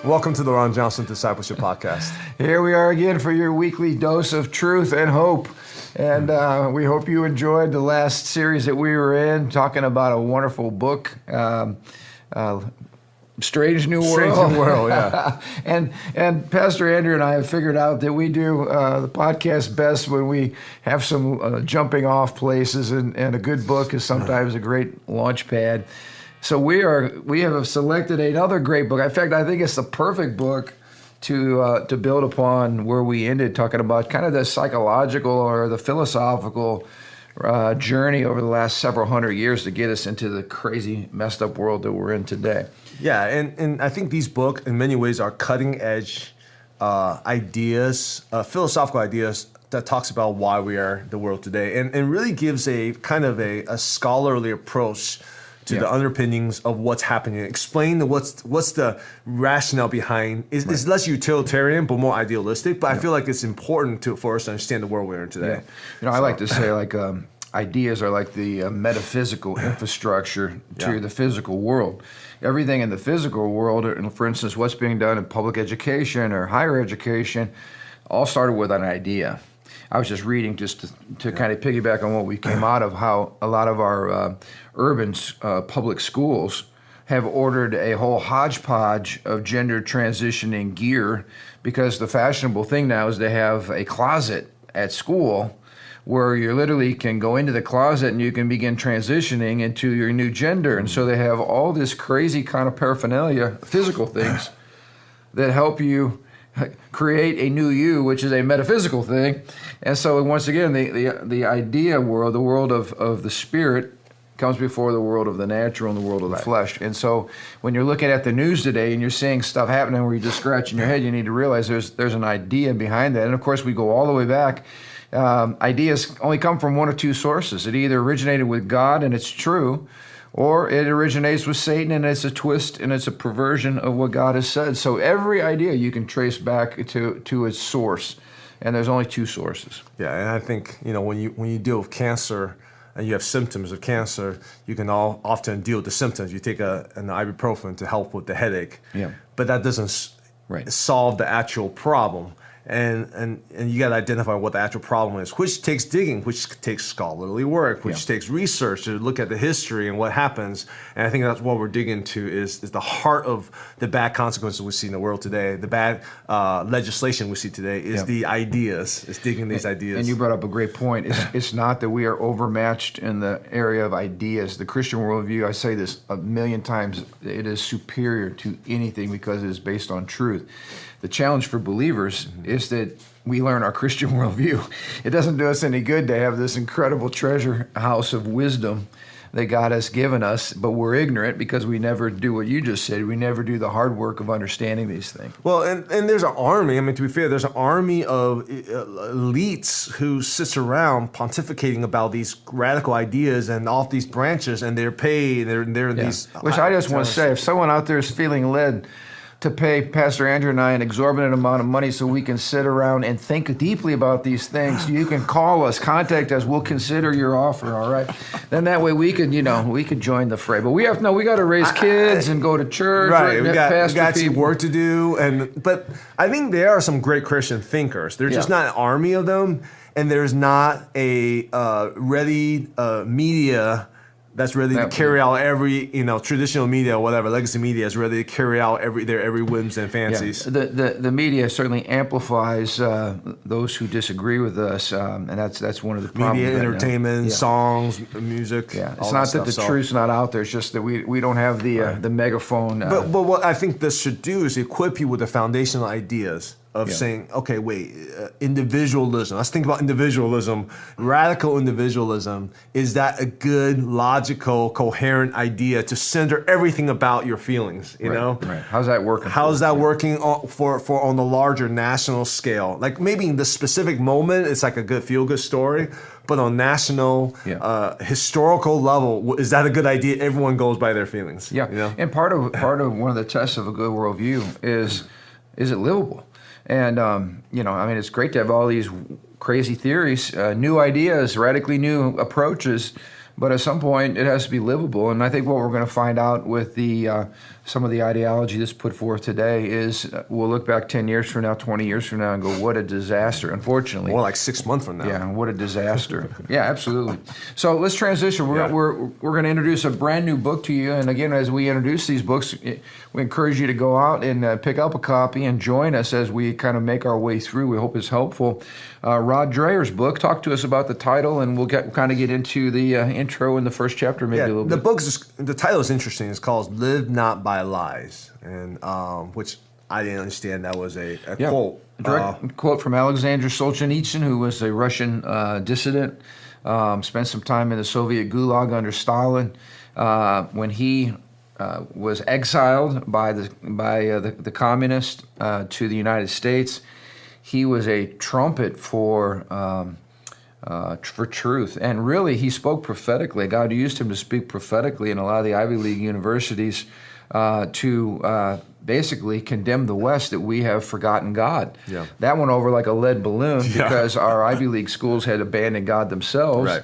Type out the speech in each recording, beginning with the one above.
Welcome to the Ron Johnson Discipleship Podcast. Here we are again for your weekly dose of truth and hope. And we hope you enjoyed the last series that we were in, talking about a wonderful book, Strange New World. Strange New World, yeah. and Pastor Andrew and I have figured out that we do the podcast best when we have some jumping off places, and a good book is sometimes a great launch pad. So we have selected another great book. In fact, I think it's the perfect book to build upon where we ended, talking about kind of the psychological or the philosophical journey over the last several hundred years to get us into the crazy, messed up world that we're in today. Yeah, and I think these books, in many ways, are cutting edge ideas, philosophical ideas that talks about why we are the world today, and really gives a kind of a scholarly approach to the underpinnings of what's happening. Explain what's the rationale behind. It's less utilitarian, but more idealistic. But I feel like it's important for us to understand the world we're in today. Yeah. I like to say ideas are like the metaphysical infrastructure to the physical world. Everything in the physical world, for instance, what's being done in public education or higher education, all started with an idea. I was just reading to kind of piggyback on what we came out of, how a lot of our urban public schools have ordered a whole hodgepodge of gender transitioning gear, because the fashionable thing now is to have a closet at school where you literally can go into the closet and you can begin transitioning into your new gender. And so they have all this crazy kind of paraphernalia, physical things, that help you create a new you, which is a metaphysical thing. And so once again, the idea world, the world of the spirit, comes before the world of the natural and the world of the flesh. And so when you're looking at the news today and you're seeing stuff happening where you're just scratching your head, you need to realize there's an idea behind that. And of course, we go all the way back. Ideas only come from one of two sources. It either originated with God and it's true, or it originates with Satan and it's a twist and it's a perversion of what God has said. So every idea you can trace back to its source, and there's only two sources. Yeah, and I think when you deal with cancer and you have symptoms of cancer, you can often deal with the symptoms. You take an ibuprofen to help with the headache, but that doesn't solve the actual problem. And you got to identify what the actual problem is, which takes digging, which takes scholarly work, which takes research to look at the history and what happens. And I think that's what we're digging into is the heart of the bad consequences we see in the world today, the bad legislation we see today is the ideas, is digging these ideas. And you brought up a great point. It's not that we are overmatched in the area of ideas. The Christian worldview, I say this a million times, it is superior to anything because it is based on truth. The challenge for believers is that we learn our Christian worldview. It doesn't do us any good to have this incredible treasure house of wisdom that God has given us, but we're ignorant because we never do what you just said. We never do the hard work of understanding these things. Well, and there's an army. I mean, to be fair, there's an army of elites who sits around pontificating about these radical ideas and off these branches, and they're paid. They're these. Which I just want to say, if someone out there is feeling led to pay Pastor Andrew and I an exorbitant amount of money so we can sit around and think deeply about these things, you can call us, contact us. We'll consider your offer, all right? Then that way we could join the fray. But we got to raise kids and go to church. Right, we got some work to do. But I think there are some great Christian thinkers. There's just not an army of them, and there's not a ready media that's ready to carry out every, traditional media or whatever, legacy media is ready to carry out their every whims and fancies. Yeah. The media certainly amplifies those who disagree with us, and that's one of the problems. Media, entertainment, songs, music. Yeah, it's not that the truth's not out there; it's just that we don't have the megaphone. But what I think this should do is equip you with the foundational ideas of saying, okay, wait, individualism. Let's think about individualism, radical individualism. Is that a good, logical, coherent idea to center everything about your feelings? You know, right? How's that working? How's that working for on the larger national scale? Like maybe in the specific moment, it's like a good feel-good story. But on national, historical level, is that a good idea? Everyone goes by their feelings. Yeah, and part of one of the tests of a good worldview is it livable? And, it's great to have all these crazy theories, new ideas, radically new approaches, But at some point, it has to be livable. And I think what we're going to find out with the some of the ideology that's put forth today is we'll look back 10 years from now, 20 years from now, and go, what a disaster, unfortunately. More like 6 months from now. Yeah, what a disaster. Yeah, absolutely. So let's transition. We're going to introduce a brand new book to you. And again, as we introduce these books, we encourage you to go out and pick up a copy and join us as we kind of make our way through. We hope it's helpful. Rod Dreher's book. Talk to us about the title, and we'll kind of get into the intro in the first chapter, maybe a little bit. The title is interesting. It's called "Live Not by Lies," and which I didn't understand. That was a quote. A direct quote from Alexander Solzhenitsyn, who was a Russian dissident. Spent some time in the Soviet Gulag under Stalin. When he was exiled by the communists to the United States, he was a trumpet for truth, and really he spoke prophetically. God used him to speak prophetically in a lot of the Ivy League universities to basically condemn the West, that we have forgotten God. Yeah. That went over like a lead balloon because our Ivy League schools had abandoned God themselves. Right.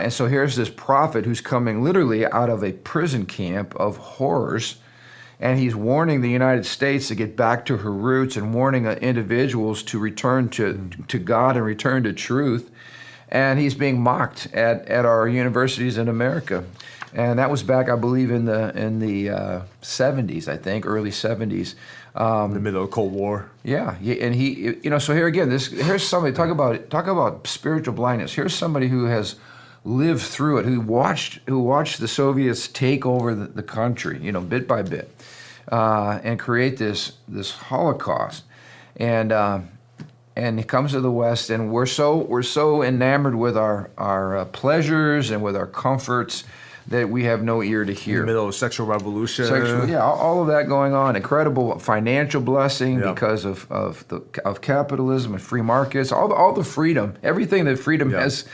And so here's this prophet who's coming literally out of a prison camp of horrors, and he's warning the United States to get back to her roots and warning individuals to return to God and return to truth. And he's being mocked at our universities in America. And that was back, I believe, in the 70s, I think, early 70s. In the middle of the Cold War. Yeah, and he, so here again, here's somebody, talk about spiritual blindness. Here's somebody who has lived through it, who watched the Soviets take over the country, bit by bit, and create this Holocaust, and he comes to the West, and we're so enamored with our pleasures and with our comforts that we have no ear to hear. In the middle of sexual revolution. All of that going on. Incredible financial blessing because of capitalism and free markets. All the freedom, everything that freedom has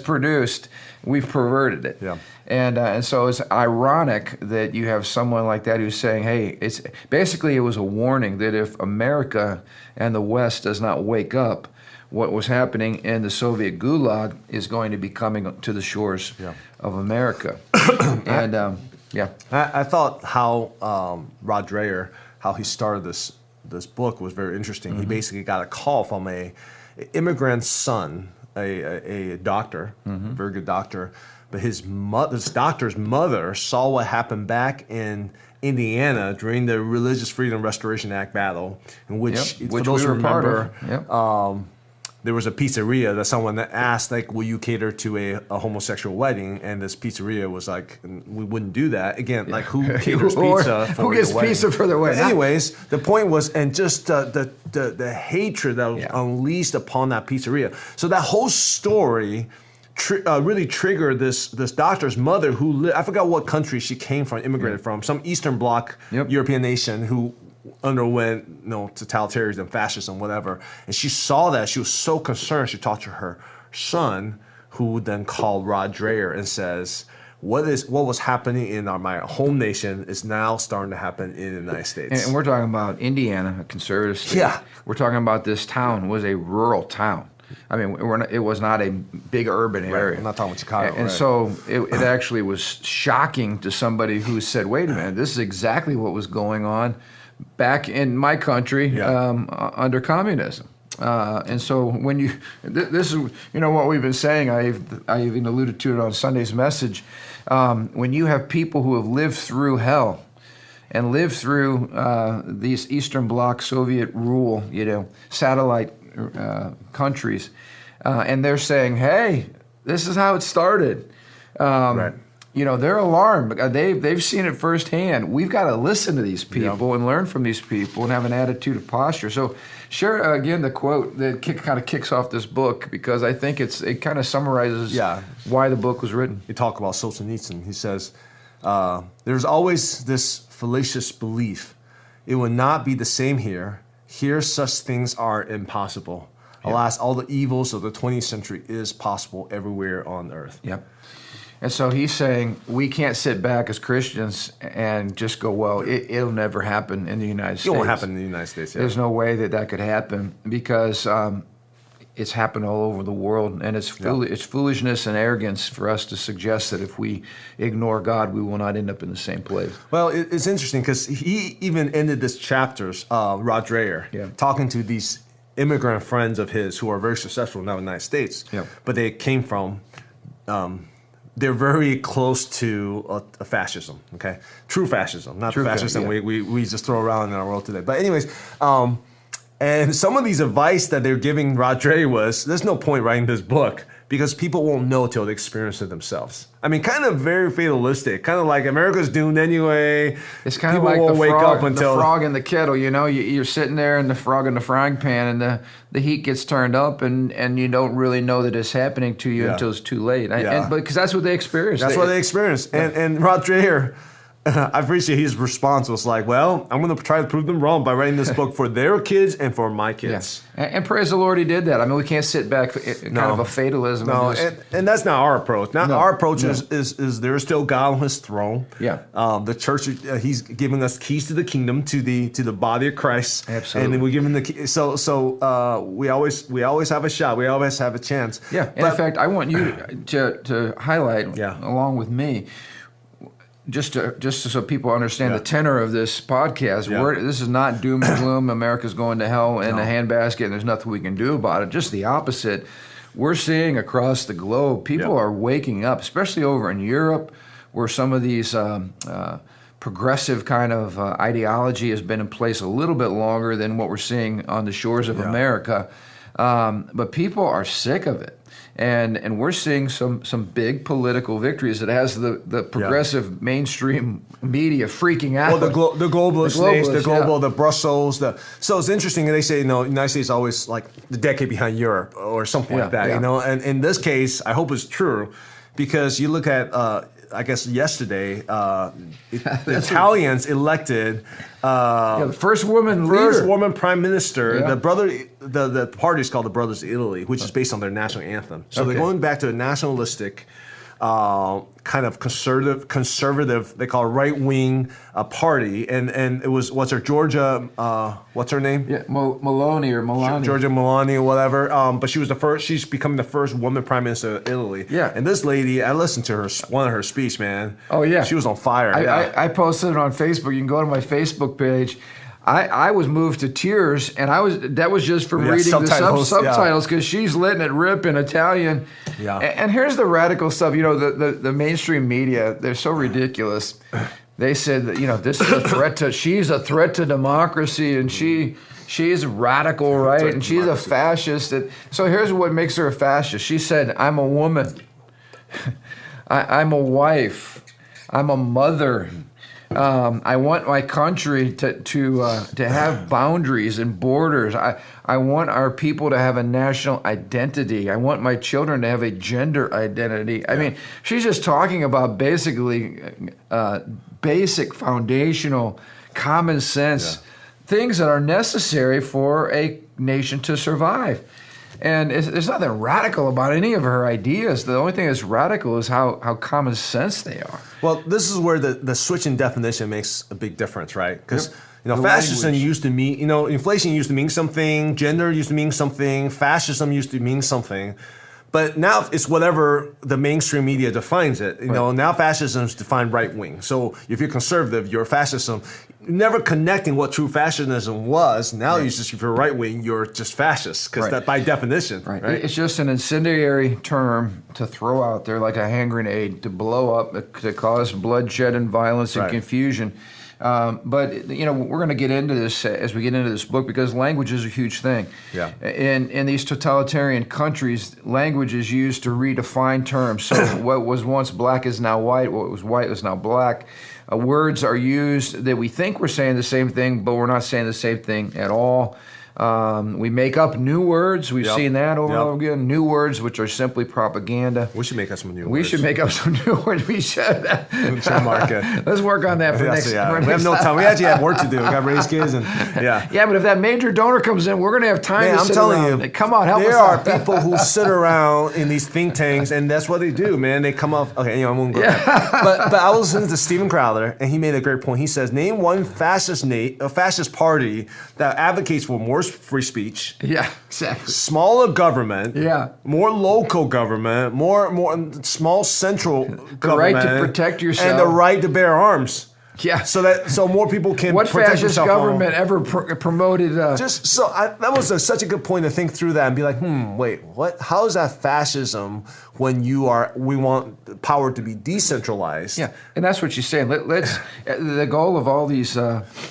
produced, we've perverted it. Yeah. And so it's ironic that you have someone like that who's saying, hey, it was a warning that if America and the West does not wake up, what was happening in the Soviet Gulag is going to be coming to the shores of America. And I thought how Rod Dreher, how he started this book was very interesting. Mm-hmm. He basically got a call from a immigrant son, a doctor, a very good doctor, but his doctor's mother saw what happened back in Indiana during the Religious Freedom Restoration Act battle, in which for those who remember, there was a pizzeria that someone asked, like, will you cater to a homosexual wedding? And this pizzeria was like, we wouldn't do that. Again, like, who caters pizza for who gets pizza for their wedding? But anyways, the point was, and just the hatred that was unleashed upon that pizzeria. So that whole story really triggered this doctor's mother, who I forgot what country she came from, immigrated from, some Eastern Bloc European nation who underwent totalitarianism, fascism, whatever. And she saw that. She was so concerned. She talked to her son, who then called Rod Dreher and says, what was happening in my home nation is now starting to happen in the United States. And we're talking about Indiana, a conservative state. Yeah. We're talking about this town was a rural town. I mean, it was not a big urban area. Right. I'm not talking about Chicago. And so it actually was shocking to somebody who said, wait a minute, this is exactly what was going on back in my country under communism. And so when this is what we've been saying, I even alluded to it on Sunday's message, when you have people who have lived through hell and lived through these Eastern Bloc Soviet rule, satellite countries, and they're saying, hey, this is how it started. Right. They're alarmed. They've seen it firsthand. We've got to listen to these people and learn from these people and have an attitude of posture. So share again the quote that kind of kicks off this book, because I think it kind of summarizes why the book was written. You talk about Solzhenitsyn. He says, there's always this fallacious belief. It will not be the same here. Here such things are impossible. Alas, all the evils of the 20th century is possible everywhere on earth. Yep. And so he's saying we can't sit back as Christians and just go, well, it'll never happen in the United States. It won't happen in the United States. Yeah. There's no way that could happen, because it's happened all over the world, and it's foolishness and arrogance for us to suggest that if we ignore God, we will not end up in the same place. Well, it's interesting because he even ended this chapters, Rod Dreher, talking to these immigrant friends of his who are very successful now in the United States, but they came from, they're very close to a fascism, okay? True fascism, not the fascism we just throw around in our world today. But anyways, and some of these advice that they're giving Rod Dreher was, there's no point writing this book because people won't know till they experience it themselves. I mean, kind of very fatalistic, kind of like America's doomed anyway. It's kind of like the frog in the kettle, you know? You're sitting there and the frog in the frying pan and the heat gets turned up and you don't really know that it's happening to you until it's too late. Because that's what they experience. That's what they experience. And Rod Dreher, I appreciate his response was like, well, I'm going to try to prove them wrong by writing this book for their kids and for my kids. And praise the Lord he did that. I mean, we can't sit back in kind of a fatalism. No, and that's not our approach. Our approach is there is still God on his throne. The church, he's giving us keys to the kingdom, to the body of Christ. Absolutely. And then we give him the key. So we always have a shot. We always have a chance. And in fact, I want you to highlight, along with me, just so people understand the tenor of this podcast, this is not doom and gloom, America's going to hell in a handbasket and there's nothing we can do about it. Just the opposite. We're seeing across the globe, people are waking up, especially over in Europe, where some of these progressive kind of ideology has been in place a little bit longer than what we're seeing on the shores of America. But people are sick of it. And we're seeing some big political victories that has the progressive mainstream media freaking out. Well, the globalist, the Brussels. So it's interesting. They say, the United States is always like the decade behind Europe or something like that. And in this case, I hope it's true, because you look at, I guess yesterday, the Italians elected the first woman prime minister. The party is called the Brothers of Italy, which is based on their national anthem. So they're going back to a nationalistic, kind of conservative. They call it right-wing party, and it was what's her name? Meloni. Giorgia Meloni or whatever. But she was the first. She's becoming the first woman prime minister of Italy. And this lady, I listened to one of her speech, man. Oh yeah, she was on fire. I posted it on Facebook. You can go to my Facebook page. I was moved to tears, and that was just from reading the subtitles, because she's letting it rip in Italian. And here's the radical stuff. The mainstream media, they're so ridiculous. They said that this is a threat to. She's a threat to democracy, and she's radical, right? And she's a fascist. So here's what makes her a fascist. She said, "I'm a woman. I'm a wife. I'm a mother. I want my country to have boundaries and borders. I want our people to have a national identity. I want my children to have a gender identity." I mean, she's just talking about basically basic foundational common sense things that are necessary for a nation to survive. And there's nothing radical about any of her ideas. The only thing that's radical is how common sense they are. Well, this is where the switch in definition makes a big difference, right? Because fascism used to mean, inflation used to mean something, gender used to mean something, fascism used to mean something. But now it's whatever the mainstream media defines it. Now fascism is defined right wing. So if you're conservative, you're fascism. Never connecting what true fascism was. Now if you're right wing, you're just fascist, because that by definition. Right. It's just an incendiary term to throw out there like a hand grenade, to blow up, to cause bloodshed and violence and confusion. But we're going to get into this as we get into this book, because language is a huge thing. In these totalitarian countries, language is used to redefine terms. So what was once black is now white. What was white is now black. Words are used that we think we're saying the same thing, but we're not saying the same thing at all. We make up new words. We've seen that over and over again. New words, which are simply propaganda. We should make up some new words. We should make up some new words. We should. Let's work on that for next time. We have no time. We actually have work to do. We got to raise kids. But if that major donor comes in, we're going to have time to sit around. I'm telling you. Come on, help us out. There are people who sit around in these think tanks, and that's what they do, man. They come up. Okay, I won't go there. But I was listening to Steven Crowder, and he made a great point. He says, name one fascist party that advocates for more First, free speech. Yeah, exactly. Smaller government. Yeah. More local government. More small central government. The right to protect yourself. And the right to bear arms. Yeah. So more people can what protect fascist themselves. government ever promoted? That was such a good point to think through that and be like, wait, what? How is that fascism when we want power to be decentralized? Yeah, and that's what you're saying. Let's. The goal of all these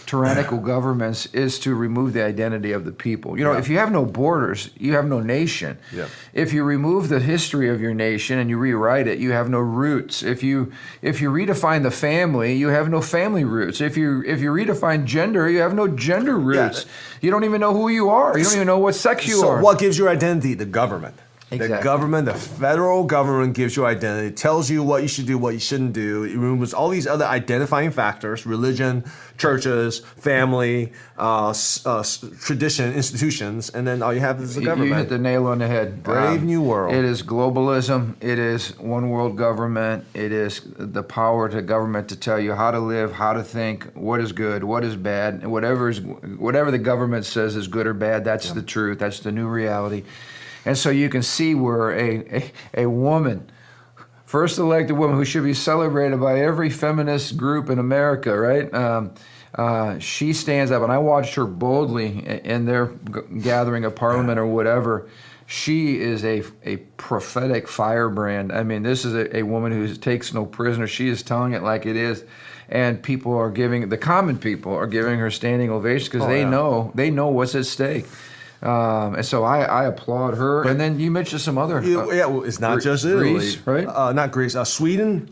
tyrannical governments is to remove the identity of the people. You know, if you have no borders, you have no nation. Yeah. If you remove the history of your nation and you rewrite it, you have no roots. If you redefine the family, you have no family roots. If you redefine gender, you have no gender roots. Yeah. You don't even know who you are. You don't even know what sex you are. So what gives your identity? The government. Exactly. The government, the federal government gives you identity, tells you what you should do, what you shouldn't do. It removes all these other identifying factors, religion, churches, family, tradition, institutions, and then all you have is the government. You hit the nail on the head. Brave new world. It is globalism. It is one world government. It is the power to government to tell you how to live, how to think, what is good, what is bad, and whatever the government says is good or bad, that's the truth. That's the new reality. And so you can see where a woman, first elected woman who should be celebrated by every feminist group in America, right? She stands up, and I watched her boldly in their gathering of parliament or whatever. She is a prophetic firebrand. I mean, this is a woman who takes no prisoner. She is telling it like it is. And the common people are giving her standing ovations because they know what's at stake. And so I applaud her. And then you mentioned some other. It's not just Italy, Greece, right? Not Greece. Sweden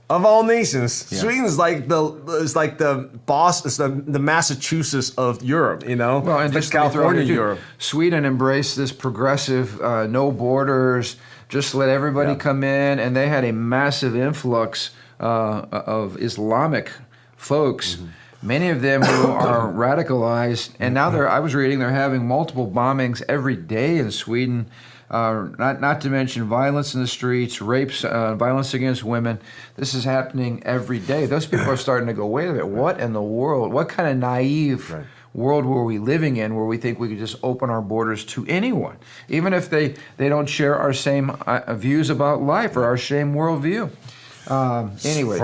of all nations. Yeah. Sweden is like the boss. It's the Massachusetts of Europe. You know, well, and it's like California, Europe. Sweden embraced this progressive, no borders, just let everybody come in, and they had a massive influx of Islamic folks. Mm-hmm. Many of them who are radicalized, and now I was reading they're having multiple bombings every day in Sweden. Not to mention violence in the streets, rapes, violence against women. This is happening every day. Those people are starting to go, wait a minute, what in the world? What kind of naive world were we living in where we think we could just open our borders to anyone, even if they don't share our same views about life or our same worldview? Anyway,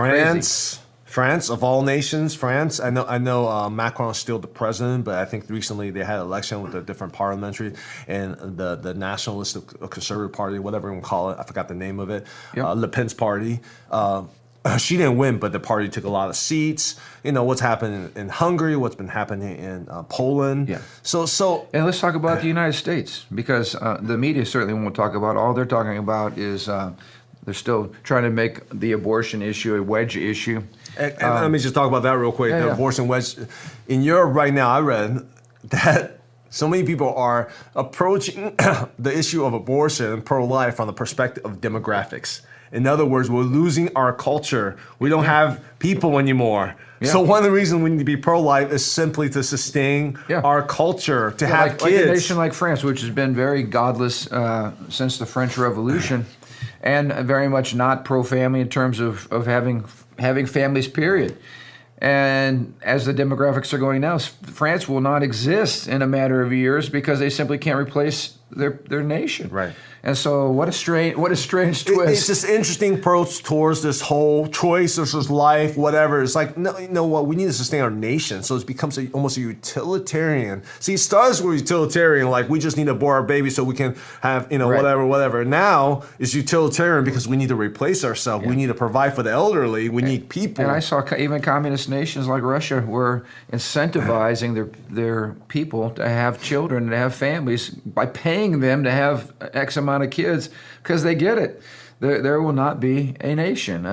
France, of all nations, France. I know Macron is still the president, but I think recently they had an election with a different parliamentary, and the Nationalist Conservative Party, whatever you want to call it, I forgot the name of it, Le Pen's party. She didn't win, but the party took a lot of seats. You know, what's happening in Hungary, what's been happening in Poland. Yeah. So, and let's talk about the United States, because the media certainly won't talk about it. All they're talking about is they're still trying to make the abortion issue a wedge issue. And let me just talk about that real quick. The abortion wedge. In Europe right now, I read that so many people are approaching the issue of abortion and pro-life from the perspective of demographics. In other words, we're losing our culture. We don't have people anymore. Yeah. So one of the reasons we need to be pro-life is simply to sustain our culture, to have kids. Like a nation like France, which has been very godless since the French Revolution, and very much not pro-family in terms of having families, period. And as the demographics are going now, France will not exist in a matter of years because they simply can't replace their nation. Right. And so what a strange twist. It's this interesting approach towards this whole choice versus life, whatever. It's like, no, you know what? We need to sustain our nation. So it becomes almost a utilitarian. See, it starts with utilitarian, like we just need to abort our baby so we can have, whatever. Now it's utilitarian because we need to replace ourselves. We need to provide for the elderly. We need people. And I saw even communist nations like Russia were incentivizing their people to have children and to have families by paying them to have X amount of kids, because they get it. There will not be a nation.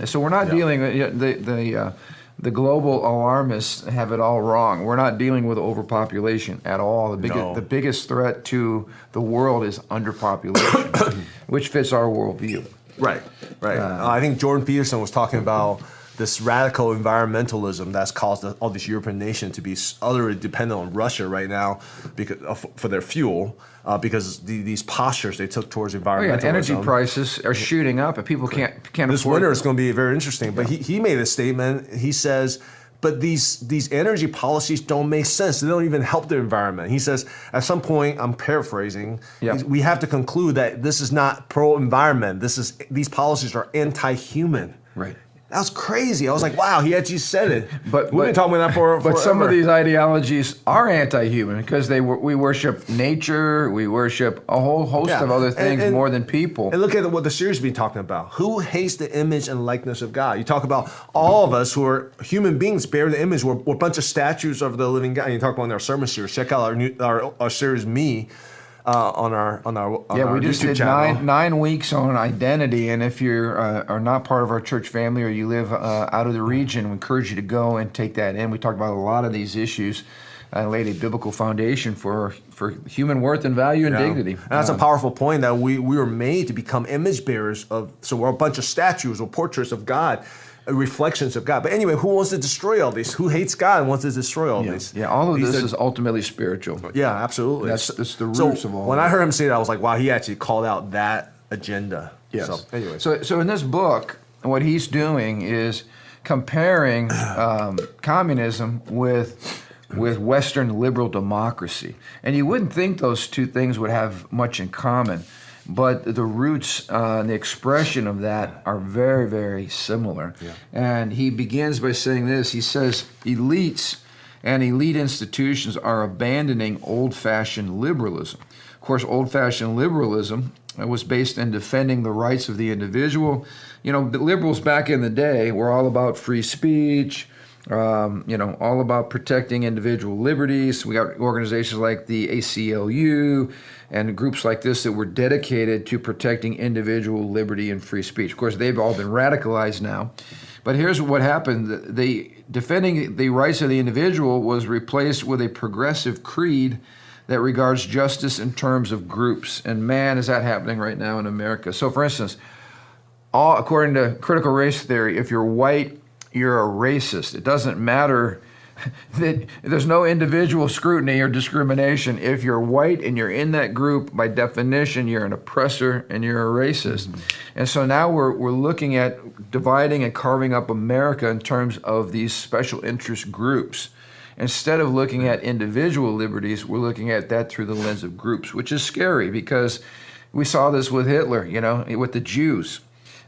So we're not dealing. The global alarmists have it all wrong. We're not dealing with overpopulation at all. The biggest threat to the world is underpopulation, which fits our worldview. Right. I think Jordan Peterson was talking about this radical environmentalism that's caused all these European nations to be utterly dependent on Russia right now because for their fuel. Because these postures they took towards environmentalism. Energy prices are shooting up, and people can't This afford winter is going to be very interesting. But he made a statement. He says but these energy policies don't make sense. They don't even help the environment. He says, at some point, I'm paraphrasing, we have to conclude that this is not pro-environment. These policies are anti-human. Right. That was crazy. I was like, wow, he actually said it. But we've been talking about that for But forever. some of these ideologies are anti-human because we worship nature, we worship a whole host of other things more than people. And look at what the series has been talking about. Who hates the image and likeness of God? You talk about all of us who are human beings bear the image. We're a bunch of statues of the living God. And you talk about in our sermon series. Check out our series, Me. On our we just YouTube did channel. 9 weeks on identity, and if you are not part of our church family or you live out of the region, we encourage you to go and take that in. We talked about a lot of these issues and laid a biblical foundation for human worth and value and dignity. And that's a powerful point, that we were made to become image bearers of. So we're a bunch of statues or portraits of God. Reflections of God. But anyway, who wants to destroy all these? Who hates God and wants to destroy all these? Yeah, all of this is ultimately spiritual. Yeah, absolutely. That's the roots of all when that. I heard him say that, I was like, wow, he actually called out that agenda. Yes. So, anyway. So in this book, what he's doing is comparing communism with Western liberal democracy. And you wouldn't think those two things would have much in common. But the roots and the expression of that are very, very similar. Yeah. And he begins by saying this. He says, elites and elite institutions are abandoning old-fashioned liberalism. Of course, old-fashioned liberalism was based in defending the rights of the individual. You know, the liberals back in the day were all about free speech, all about protecting individual liberties. We got organizations like the ACLU and groups like this that were dedicated to protecting individual liberty and free speech. Of course, they've all been radicalized now. But here's what happened. Defending the rights of the individual was replaced with a progressive creed that regards justice in terms of groups. And man, is that happening right now in America. So for instance, according to critical race theory, if you're white, you're a racist. It doesn't matter that there's no individual scrutiny or discrimination. If you're white and you're in that group, by definition, you're an oppressor and you're a racist. Mm-hmm. And so now we're looking at dividing and carving up America in terms of these special interest groups. Instead of looking at individual liberties, we're looking at that through the lens of groups, which is scary because we saw this with Hitler, with the Jews.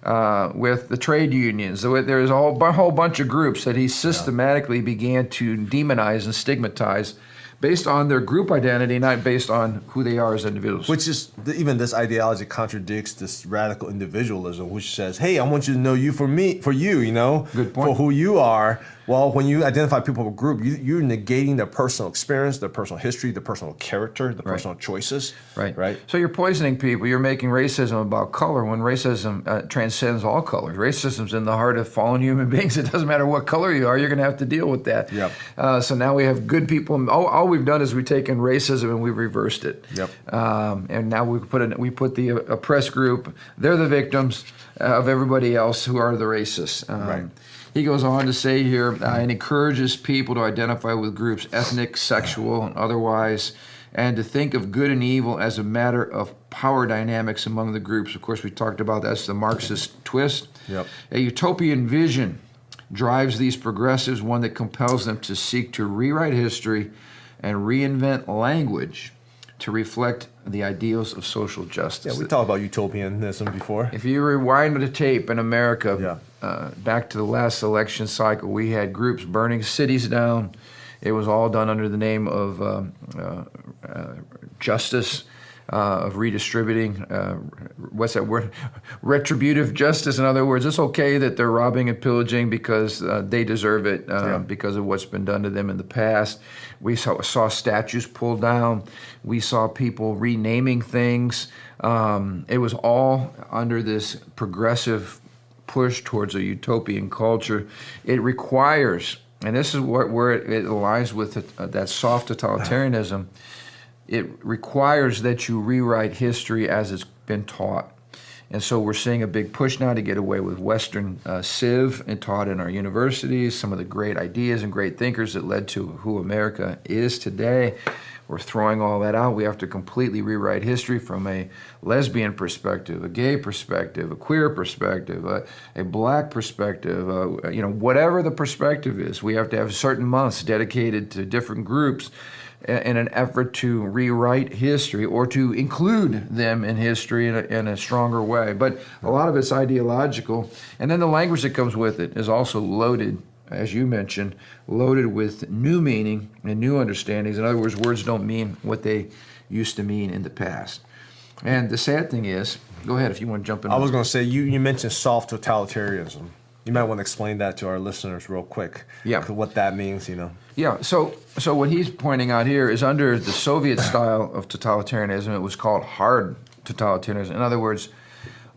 With the trade unions. There's a whole bunch of groups that he systematically began to demonize and stigmatize based on their group identity, not based on who they are as individuals. Which is, even this ideology contradicts this radical individualism, which says, hey, I want you to know you for you, Good point. For who you are. Well, when you identify people with a group, you're negating their personal experience, their personal history, their personal character, their personal choices. Right. So you're poisoning people. You're making racism about color when racism transcends all colors. Racism's in the heart of fallen human beings. It doesn't matter what color you are. You're going to have to deal with that. Yep. So now we have good people. All we've done is we've taken racism and we've reversed it. Yep. And now we put the oppressed group. They're the victims of everybody else who are the racists. Right. He goes on to say here, and encourages people to identify with groups, ethnic, sexual, and otherwise, and to think of good and evil as a matter of power dynamics among the groups. Of course, we talked about that's the Marxist twist. Yep. A utopian vision drives these progressives, one that compels them to seek to rewrite history and reinvent language to reflect the ideals of social justice. Yeah, we talked about utopianism before. If you rewind the tape in America, back to the last election cycle, we had groups burning cities down. It was all done under the name of justice, of redistributing, what's that word? Retributive justice. In other words, it's okay that they're robbing and pillaging because they deserve it because of what's been done to them in the past. We saw statues pulled down. We saw people renaming things. It was all under this progressive push towards a utopian culture. It requires, and this is where it aligns with that soft totalitarianism, it requires that you rewrite history as it's been taught. And so we're seeing a big push now to get away with Western civ and taught in our universities, some of the great ideas and great thinkers that led to who America is today. We're throwing all that out. We have to completely rewrite history from a lesbian perspective, a gay perspective, a queer perspective, a black perspective, whatever the perspective is. We have to have certain months dedicated to different groups in an effort to rewrite history or to include them in history in a stronger way. But a lot of it's ideological. And then the language that comes with it is also loaded, as you mentioned, loaded with new meaning and new understandings. In other words, words don't mean what they used to mean in the past. And the sad thing is, go ahead if you want to jump in. I was going to say, you mentioned soft totalitarianism. You might want to explain that to our listeners real quick. Yeah. What that means, Yeah, so what he's pointing out here is under the Soviet style of totalitarianism, it was called hard totalitarianism. In other words,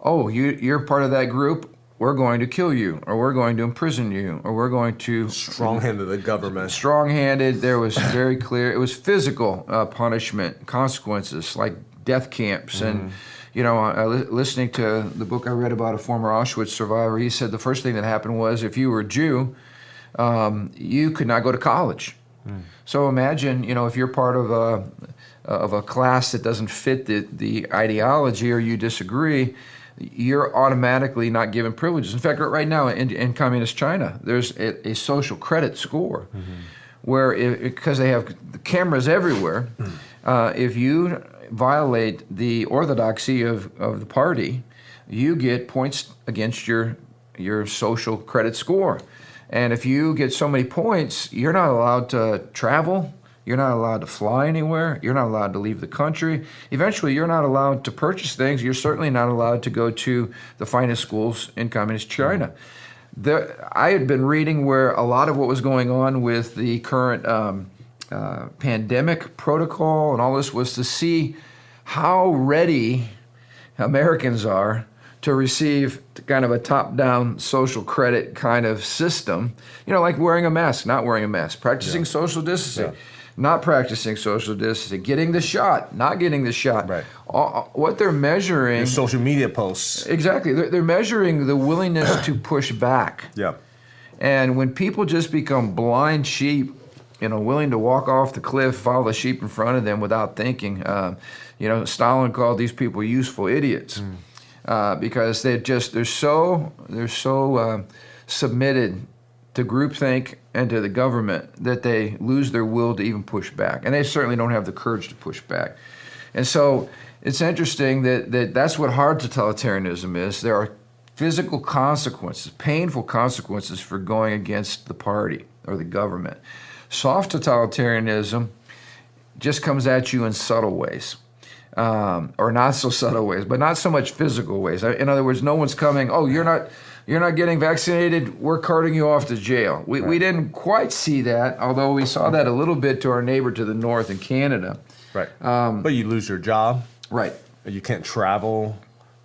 you're part of that group, we're going to kill you, or we're going to imprison you, or we're going to... Strong-handed the government. Strong-handed, there was very clear, it was physical punishment, consequences, like death camps. And, listening to the book I read about a former Auschwitz survivor, he said the first thing that happened was if you were a Jew, you could not go to college. So imagine, if you're part of a class that doesn't fit the ideology or you disagree, you're automatically not given privileges. In fact, right now in communist China, there's a social credit score where, because they have cameras everywhere, if you violate the orthodoxy of the party, you get points against your social credit score. And if you get so many points, you're not allowed to travel, you're not allowed to fly anywhere, you're not allowed to leave the country. Eventually, you're not allowed to purchase things, you're certainly not allowed to go to the finest schools in communist China. I had been reading where a lot of what was going on with the current pandemic protocol and all this was to see how ready Americans are to receive kind of a top-down social credit kind of system, like wearing a mask, not wearing a mask, practicing social distancing, not practicing social distancing, getting the shot, not getting the shot. Right. What they're measuring... Your social media posts. Exactly. They're measuring the willingness to push back. Yeah. And when people just become blind sheep, willing to walk off the cliff, follow the sheep in front of them without thinking, Stalin called these people useful idiots. Because they're so submitted to groupthink and to the government that they lose their will to even push back, and they certainly don't have the courage to push back. And so it's interesting that's what hard totalitarianism is. There are physical consequences, painful consequences for going against the party or the government. Soft totalitarianism just comes at you in subtle ways. Or not so subtle ways, but not so much physical ways. In other words, no one's coming, you're not getting vaccinated, we're carting you off to jail. We didn't quite see that, although we saw that a little bit to our neighbor to the north in Canada. Right. But you lose your job. Right. You can't travel.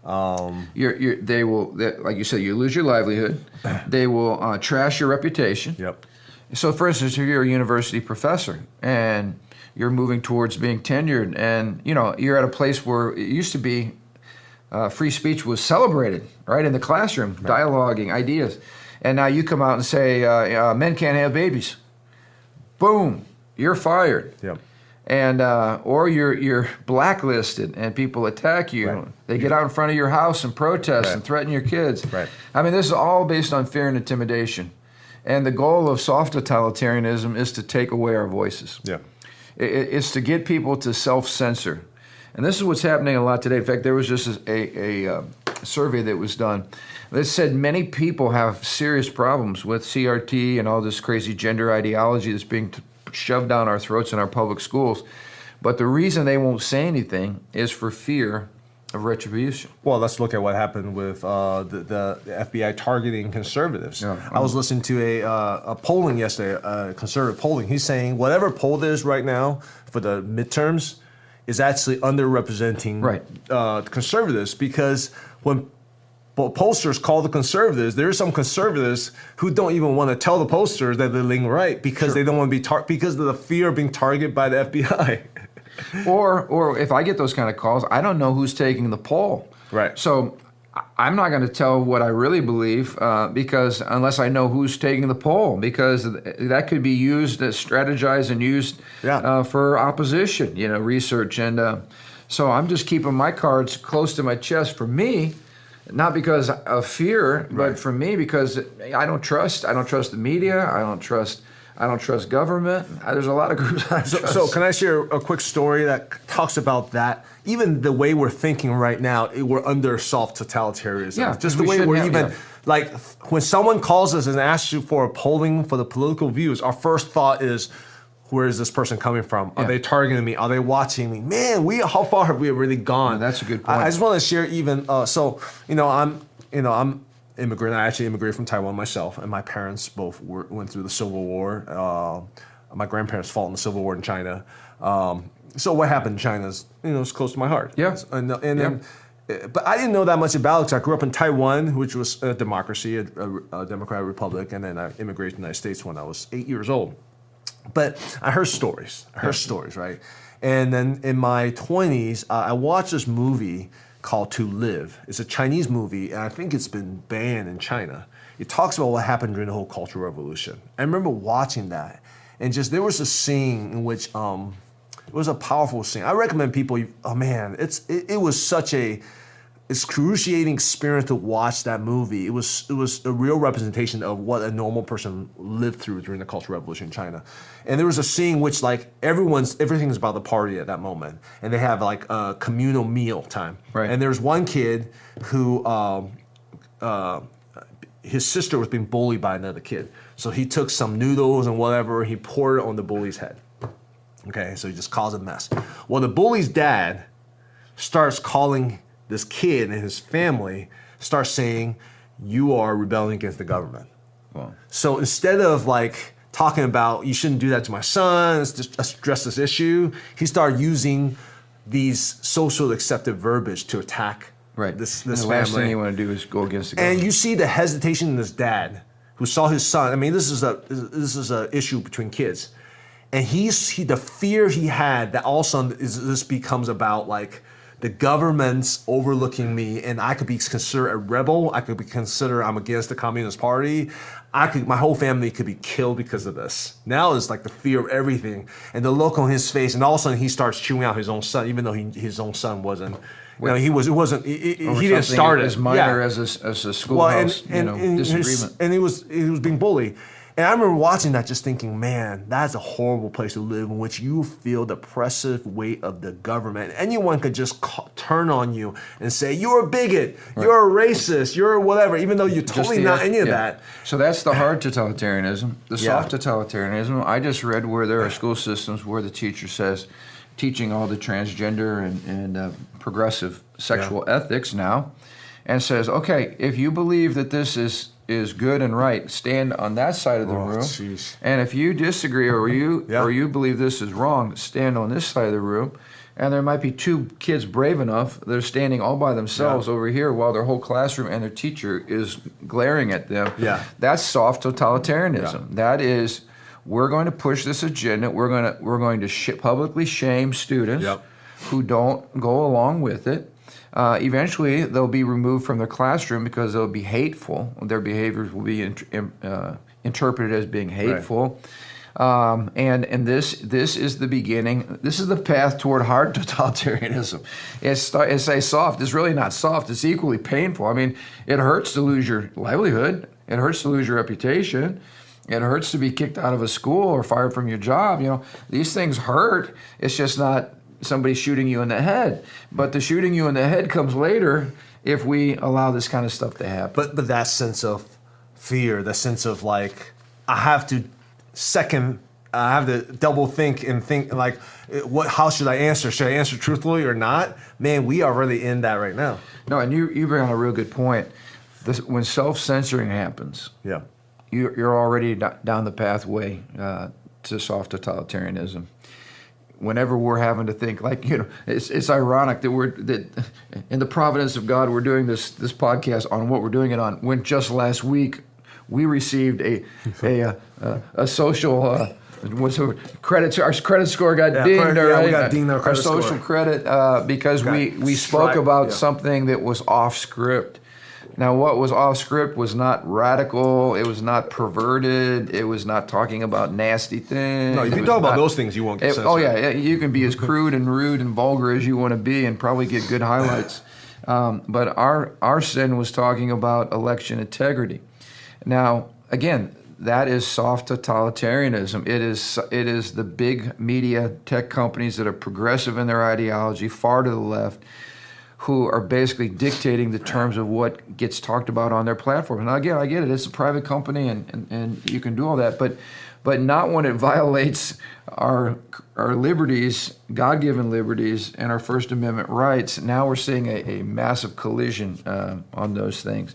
They will, like you said, you lose your livelihood. They will trash your reputation. Yep. So, for instance, if you're a university professor and you're moving towards being tenured, and you're at a place where it used to be free speech was celebrated, right, in the classroom, dialoguing ideas, and now you come out and say men can't have babies. Boom, you're fired. Yep. And or you're blacklisted and people attack you. Right. They get out in front of your house and protest and threaten your kids. Right. I mean, this is all based on fear and intimidation. And the goal of soft totalitarianism is to take away our voices. Yeah. It's to get people to self-censor. And this is what's happening a lot today. In fact, there was just a survey that was done that said many people have serious problems with CRT and all this crazy gender ideology that's being shoved down our throats in our public schools. But the reason they won't say anything is for fear of retribution. Well, let's look at what happened with the FBI targeting conservatives. Yeah. I was listening to a polling yesterday, conservative polling. He's saying whatever poll there is right now for the midterms is actually underrepresenting conservatives, because when pollsters call the conservatives, there are some conservatives who don't even want to tell the pollsters that they're leaning right because they don't want to be because of the fear of being targeted by the FBI. Or if I get those kind of calls, I don't know who's taking the poll. Right. So I'm not going to tell what I really believe because unless I know who's taking the poll, because that could be used, strategized and used for opposition, research. And so I'm just keeping my cards close to my chest for me, not because of fear, but for me because I don't trust the media. I don't trust government. There's a lot of groups I trust. So can I share a quick story that talks about that? Even the way we're thinking right now, we're under soft totalitarianism. Yeah, just the way we're even, like when someone calls us and asks you for a polling for the political views, our first thought is, where is this person coming from? Are they targeting me? Are they watching me? Man, how far have we really gone? Yeah, that's a good point. I just want to share even, I'm immigrant. I actually immigrated from Taiwan myself, and my parents both went through the Civil War. My grandparents fought in the Civil War in China. So what happened in China is, it's close to my heart. Yeah. Then, but I didn't know that much about it because I grew up in Taiwan, which was a democracy, a democratic republic, and then I immigrated to the United States when I was 8 years old. But I heard stories. Right? And then in my 20s, I watched this movie called To Live. It's a Chinese movie, and I think it's been banned in China. It talks about what happened during the whole Cultural Revolution. I remember watching that, and there was a scene in which it was a powerful scene. I recommend people. Oh man, it was such a excruciating experience to watch that movie. It was a real representation of what a normal person lived through during the Cultural Revolution in China. And there was a scene which everything's about the party at that moment, and they have like a communal meal time. Right. And there's one kid who his sister was being bullied by another kid, so he took some noodles and whatever, he poured it on the bully's head. Okay, so he just caused a mess. Well, the bully's dad starts calling this kid and his family, starts saying, "You are rebelling against the government." Wow. So instead of like talking about, you shouldn't do that to my son, let's just address this issue, he started using these social accepted verbiage to attack this family. The last thing you want to do is go against the government. And you see the hesitation in this dad who saw his son. I mean, this is a issue between kids. And the fear he had that all of a sudden this becomes about like the government's overlooking me, and I could be considered a rebel. I could be considered I'm against the Communist Party. My whole family could be killed because of this. Now it's like the fear of everything, and the look on his face, and all of a sudden he starts chewing out his own son, even though his own son wasn't. He didn't start it. As minor as a schoolhouse disagreement, and he was being bullied. And I remember watching that just thinking, man, that's a horrible place to live in which you feel the oppressive weight of the government. Anyone could just turn on you and say, you're a bigot, you're a racist, you're whatever, even though you're totally not any of that. So that's the hard totalitarianism. The soft totalitarianism, I just read where there are school systems where the teacher says, teaching all the transgender and progressive sexual ethics now, and says, okay, if you believe that this is good and right, stand on that side of the room. Geez. And if you disagree or you believe this is wrong, stand on this side of the room. And there might be two kids brave enough, they're standing all by themselves over here while their whole classroom and their teacher is glaring at them. Yeah. That's soft totalitarianism. Yeah. That is, we're going to push this agenda. We're going to publicly shame students who don't go along with it. Eventually, they'll be removed from their classroom because they'll be hateful. Their behaviors will be interpreted as being hateful. Right. And this is the beginning. This is the path toward hard totalitarianism. It's a soft. It's really not soft. It's equally painful. I mean, it hurts to lose your livelihood. It hurts to lose your reputation. It hurts to be kicked out of a school or fired from your job. These things hurt. It's just not somebody shooting you in the head. But the shooting you in the head comes later if we allow this kind of stuff to happen. But that sense of fear, that sense of like, I have to double think and think like, how should I answer? Should I answer truthfully or not? Man, we are really in that right now. No, and you bring on a real good point. When self-censoring happens, you're already down the pathway to soft totalitarianism. Whenever we're having to think, it's ironic that in the providence of God, we're doing this podcast on what we're doing it on. When just last week we received a social our credit score got dinged, right? We got dinged our social score. credit because we spoke about something that was off script. Now, what was off script was not radical. It was not perverted. It was not talking about nasty things. No, if you talk about those things, you won't get censored. Oh yeah, you can be as crude and rude and vulgar as you want to be, and probably get good highlights. But our sin was talking about election integrity. Now, again, that is soft totalitarianism. It is the big media tech companies that are progressive in their ideology, far to the left, who are basically dictating the terms of what gets talked about on their platform. And again, I get it. It's a private company, and you can do all that, but not when it violates our liberties, God-given liberties, and our First Amendment rights. Now we're seeing a massive collision on those things.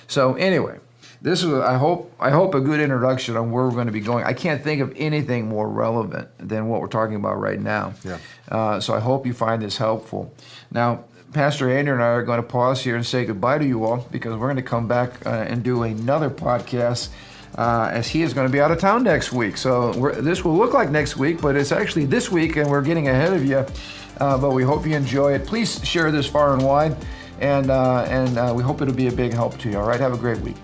So anyway, this was, I hope, a good introduction on where we're going to be going. I can't think of anything more relevant than what we're talking about right now. Yeah. So I hope you find this helpful. Now, Pastor Andrew and I are going to pause here and say goodbye to you all, because we're going to come back and do another podcast as he is going to be out of town next week. So this will look like next week, but it's actually this week, and we're getting ahead of you. But we hope you enjoy it. Please share this far and wide, and we hope it'll be a big help to you. All right, have a great week.